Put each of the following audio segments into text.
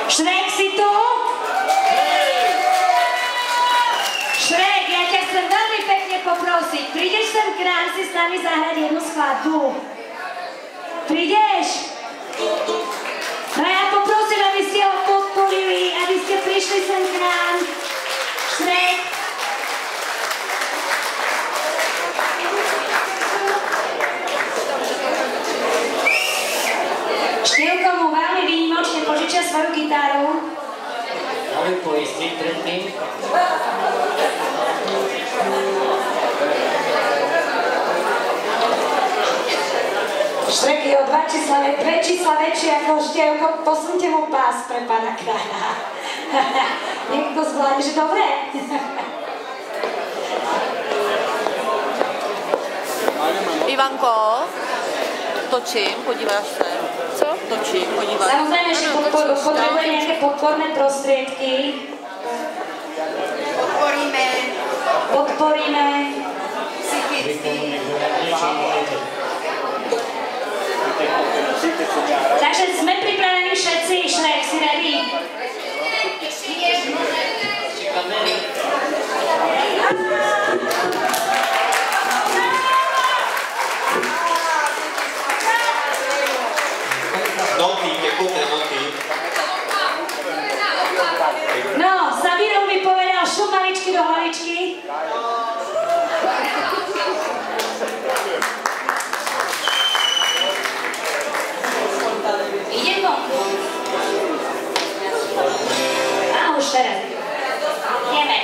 Šrek, si tu? Šrek, ja ťa chcem veľmi pekne poprosiť. Prídeš sem k nám si s nami zahrať jednu skladbu? Prídeš? No ja poprosím, aby ste ho podporili, aby ste prišli sem k nám. Šrek. Števko mu veľmi výnimočne požičia svoju gitaru. Môžem poistiť predtým. Šrek je o dve čísla väčší ako Števko. Posunte mu pás pre pána kráľa. Niekto zvládne, že dobre? Ivanko, točím, podíváš se. Co? Točím, podíváš. Samozrejme, že potrebuje nejaké podporné prostriedky. Podporíme. Psychicky. Takže sme pripravení všetci. Šrek, si ready? Noty, che cutre noty. No, Sabírov mi povedal šup maličky do hlavičky. Idem vonku. A už teraz. Ideme.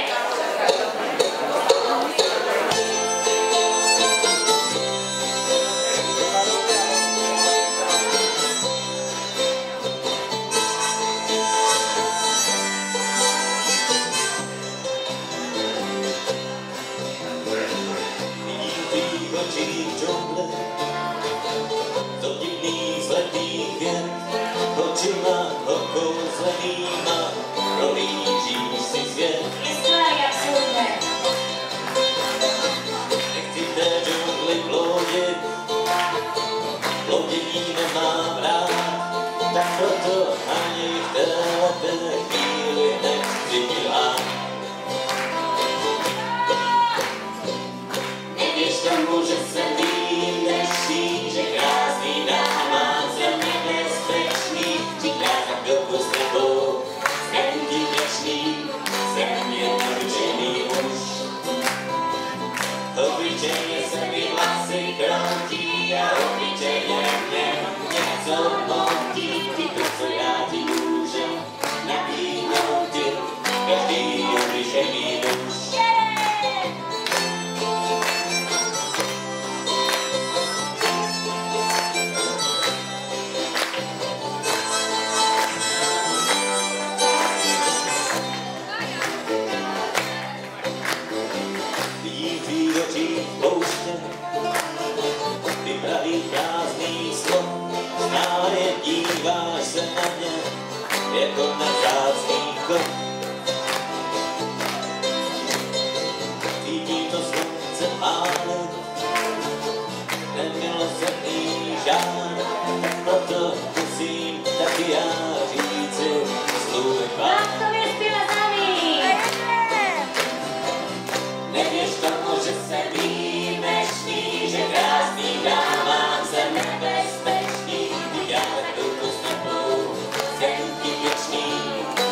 Jsem ti věčný,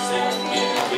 jsem jenom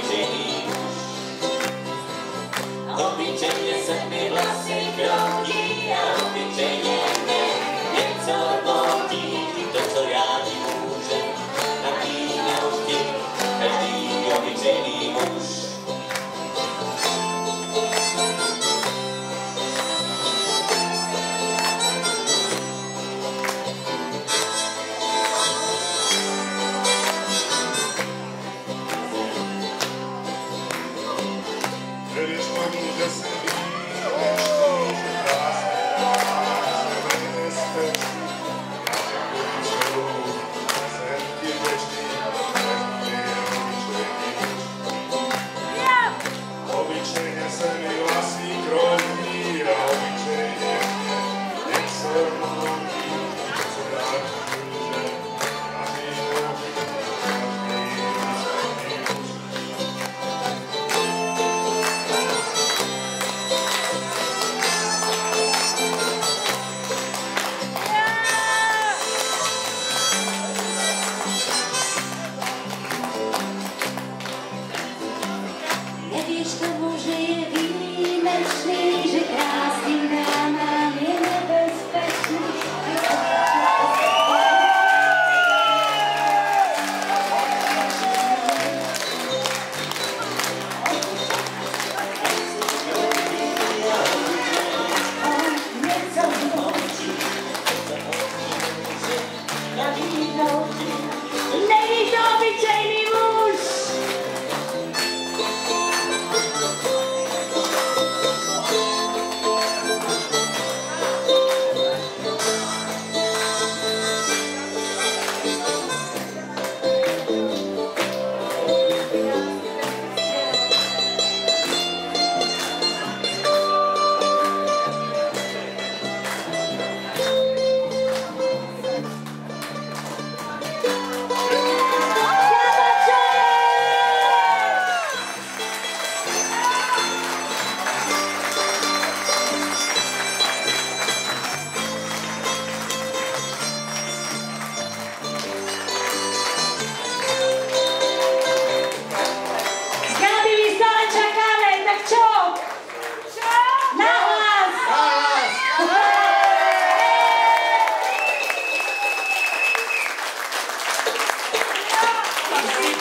Vezme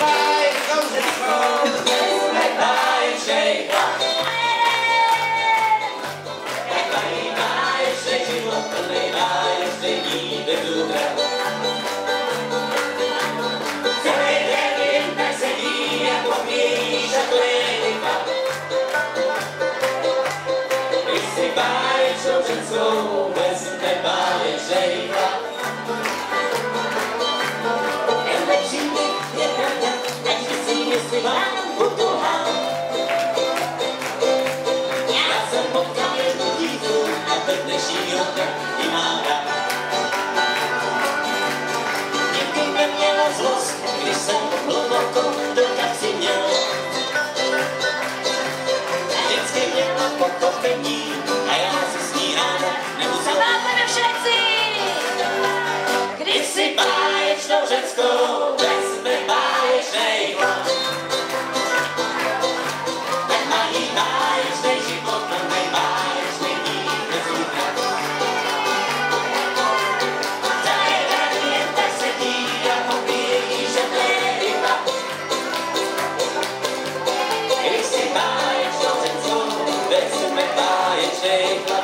báječnej